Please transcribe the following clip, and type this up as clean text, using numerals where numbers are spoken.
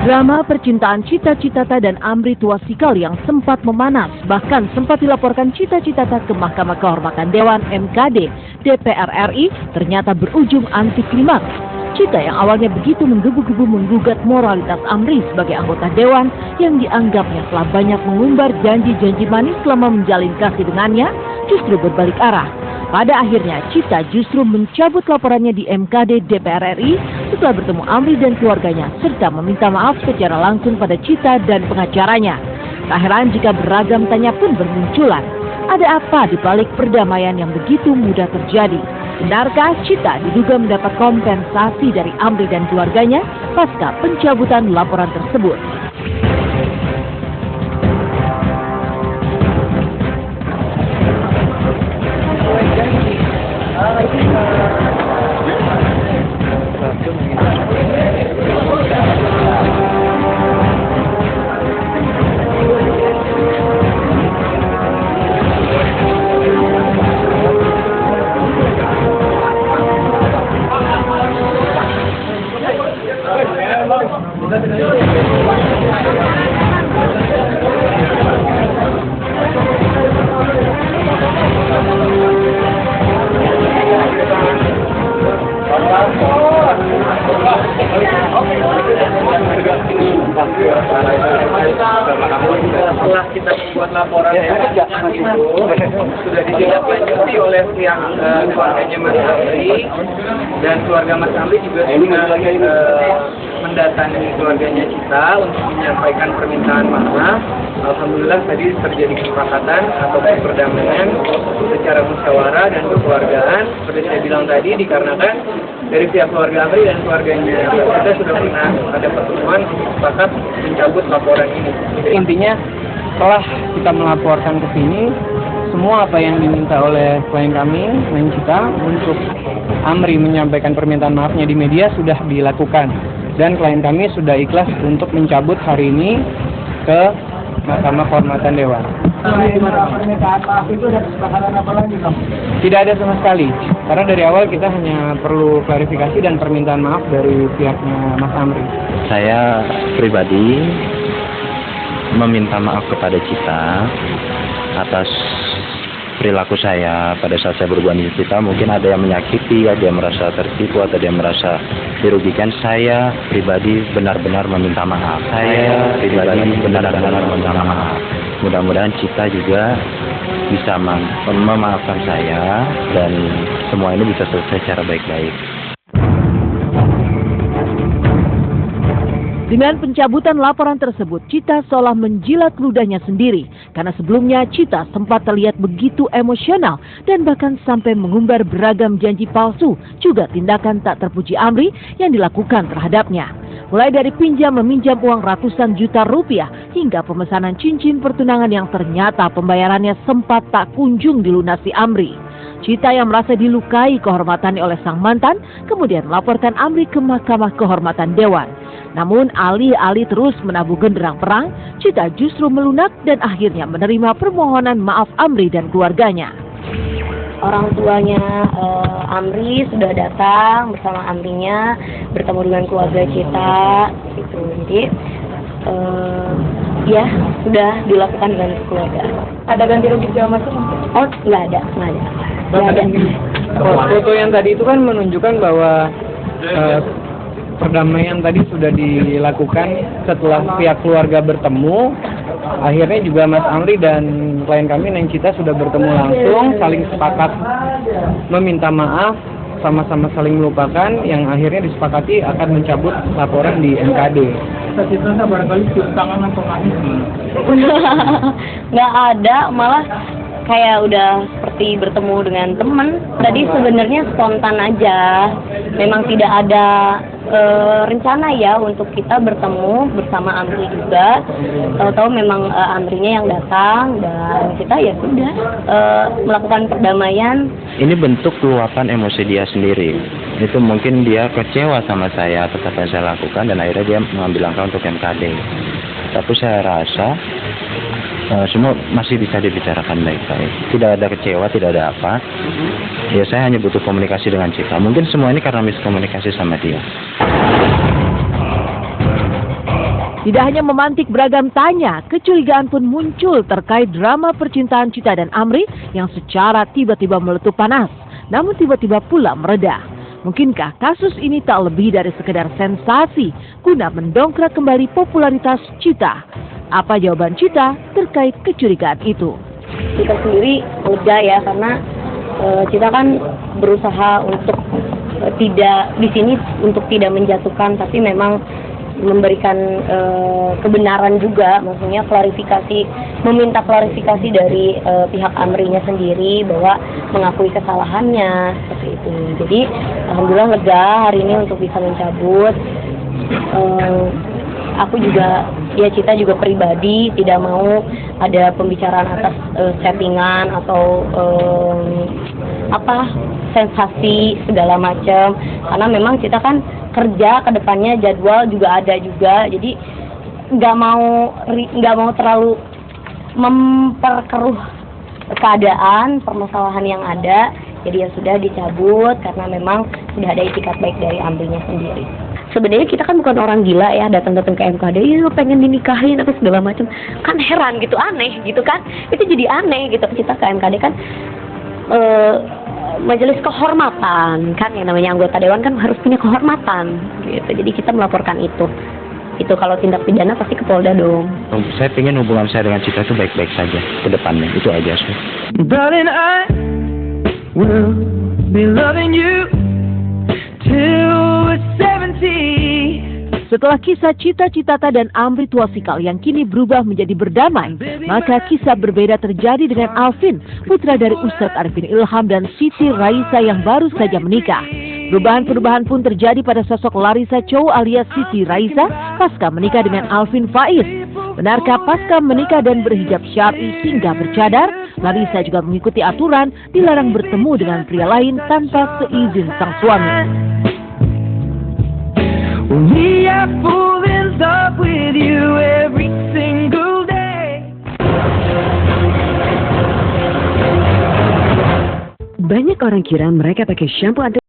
Drama percintaan Cita Citata dan Amri Tuasikal yang sempat memanas, bahkan sempat dilaporkan Cita Citata ke Mahkamah Kehormatan Dewan MKD DPR RI, ternyata berujung anti klimaks. Cita yang awalnya begitu menggebu-gebu menggugat moralitas Amri sebagai anggota Dewan yang dianggapnya telah banyak mengumbar janji-janji manis selama menjalin kasih dengannya, justru berbalik arah. Pada akhirnya, Cita justru mencabut laporannya di MKD DPR RI setelah bertemu Amri dan keluarganya, serta meminta maaf secara langsung pada Cita dan pengacaranya. Tak heran jika beragam tanya pun bermunculan. Ada apa di balik perdamaian yang begitu mudah terjadi? Benarkah Cita diduga mendapat kompensasi dari Amri dan keluarganya pasca pencabutan laporan tersebut? Setelah kita membuat laporan sudah ditindaklanjuti oleh pihak keluarganya Mas Amri, dan keluarga Mas Amri juga sudah mendatangi keluarganya Cita untuk menyampaikan permintaan maaf. Alhamdulillah tadi terjadi kesepakatan atau perdamaian secara musyawarah dan kekeluargaan. Seperti saya bilang tadi, dikarenakan dari pihak keluarga Amri dan keluarganya kita sudah pernah ada pertemuan sepakat mencabut laporan ini. Intinya setelah kita melaporkan ke sini, semua apa yang diminta oleh klien kami, klien Cita, untuk Amri menyampaikan permintaan maafnya di media sudah dilakukan, dan klien kami sudah ikhlas untuk mencabut hari ini ke Mahkamah Kehormatan Dewan. Permintaan maaf itu ada kesepakatan apa lagi, Bang? Tidak ada sama sekali, karena dari awal kita hanya perlu klarifikasi dan permintaan maaf dari pihaknya Mas Amri. Saya pribadi meminta maaf kepada Cita atas perilaku saya pada saat saya berhubungan dengan Cita. Mungkin ada yang menyakiti, ada yang merasa tertipu, atau ada yang merasa dirugikan. Saya pribadi benar-benar meminta maaf. Saya pribadi benar-benar meminta maaf. Mudah-mudahan Cita juga bisa memaafkan saya dan semua ini bisa selesai secara baik-baik. Dengan pencabutan laporan tersebut, Cita seolah menjilat ludahnya sendiri, karena sebelumnya Cita sempat terlihat begitu emosional dan bahkan sampai mengumbar beragam janji palsu, juga tindakan tak terpuji Amri yang dilakukan terhadapnya. Mulai dari pinjam-meminjam uang ratusan juta rupiah hingga pemesanan cincin pertunangan yang ternyata pembayarannya sempat tak kunjung dilunasi Amri. Cita yang merasa dilukai kehormatannya oleh sang mantan kemudian melaporkan Amri ke Mahkamah Kehormatan Dewan. Namun alih-alih terus menabuh genderang perang, Cita justru melunak dan akhirnya menerima permohonan maaf Amri dan keluarganya. Orang tuanya Amri sudah datang bersama Amrinya, bertemu dengan keluarga Cita, gitu. Jadi ya sudah dilakukan dengan keluarga. Ada ganti rugi segala macam? Oh, nggak ada. Foto yang tadi itu kan menunjukkan bahwa perdamaian tadi sudah dilakukan setelah pihak keluarga bertemu. Akhirnya juga Mas Amri dan klien kami Neng Cita sudah bertemu langsung, saling sepakat meminta maaf, sama-sama saling melupakan, yang akhirnya disepakati akan mencabut laporan di MKD. Cita barangkali cium tangan atau manis? Nggak ada, malah kayak udah seperti bertemu dengan teman. Tadi sebenarnya spontan aja, memang tidak ada rencana ya untuk kita bertemu bersama Amri juga. Tahu memang Amrinya yang datang dan kita ya sudah melakukan perdamaian. Ini bentuk luapan emosi dia sendiri. Itu mungkin dia kecewa sama saya atas apa yang saya lakukan dan akhirnya dia mengambil langkah untuk MKD. Tapi saya rasa semua masih bisa dibicarakan baik-baik. Tidak ada kecewa, tidak ada apa. Ya saya hanya butuh komunikasi dengan Cita. Mungkin semua ini karena miskomunikasi sama dia. Tidak hanya memantik beragam tanya, kecurigaan pun muncul terkait drama percintaan Chita dan Amri yang secara tiba-tiba meletup panas, namun tiba-tiba pula mereda. Mungkinkah kasus ini tak lebih dari sekedar sensasi guna mendongkrak kembali popularitas Chita? Apa jawaban Chita terkait kecurigaan itu? Kita sendiri lega ya, karena Chita kan berusaha untuk tidak di sini untuk tidak menjatuhkan, tapi memang memberikan kebenaran juga, maksudnya klarifikasi, meminta klarifikasi dari pihak Amrinya sendiri bahwa mengakui kesalahannya seperti itu. Jadi alhamdulillah lega hari ini untuk bisa mencabut. Aku juga, ya Chita juga pribadi tidak mau ada pembicaraan atas settingan atau sensasi segala macam, karena memang Chita kan kerja ke depannya, jadwal juga ada juga, jadi nggak mau terlalu memperkeruh keadaan permasalahan yang ada. Jadi ya sudah dicabut karena memang sudah ada itikat baik dari Amrinya sendiri. Sebenarnya kita kan bukan orang gila ya, datang-datang ke MKD, iya pengen dinikahin atau segala macam, kan heran gitu, aneh gitu kan, itu jadi aneh gitu. Kita ke MKD kan majelis kehormatan kan, yang namanya anggota dewan kan harus punya kehormatan gitu. Jadi kita melaporkan itu kalau tindak pidana pasti ke Polda dong. Saya pengen hubungan saya dengan Chita itu baik-baik saja ke depannya, itu aja sih. Darling, I will be loving you till we're 70. Setelah kisah Chita Chitata dan Amri Twasikal yang kini berubah menjadi berdamai, maka kisah berbeda terjadi dengan Alvin, putra dari Ustadz Arifin Ilham dan Siti Raisa yang baru saja menikah. Perubahan-perubahan pun terjadi pada sosok Larissa Chow alias Siti Raisa pasca menikah dengan Alvin Faiz. Benarkah pasca menikah dan berhijab syar'i hingga bercadar, Larissa juga mengikuti aturan dilarang bertemu dengan pria lain tanpa seizin sang suami? We are full in love with you every single day. Banyak orang kira mereka pakai shampoo anti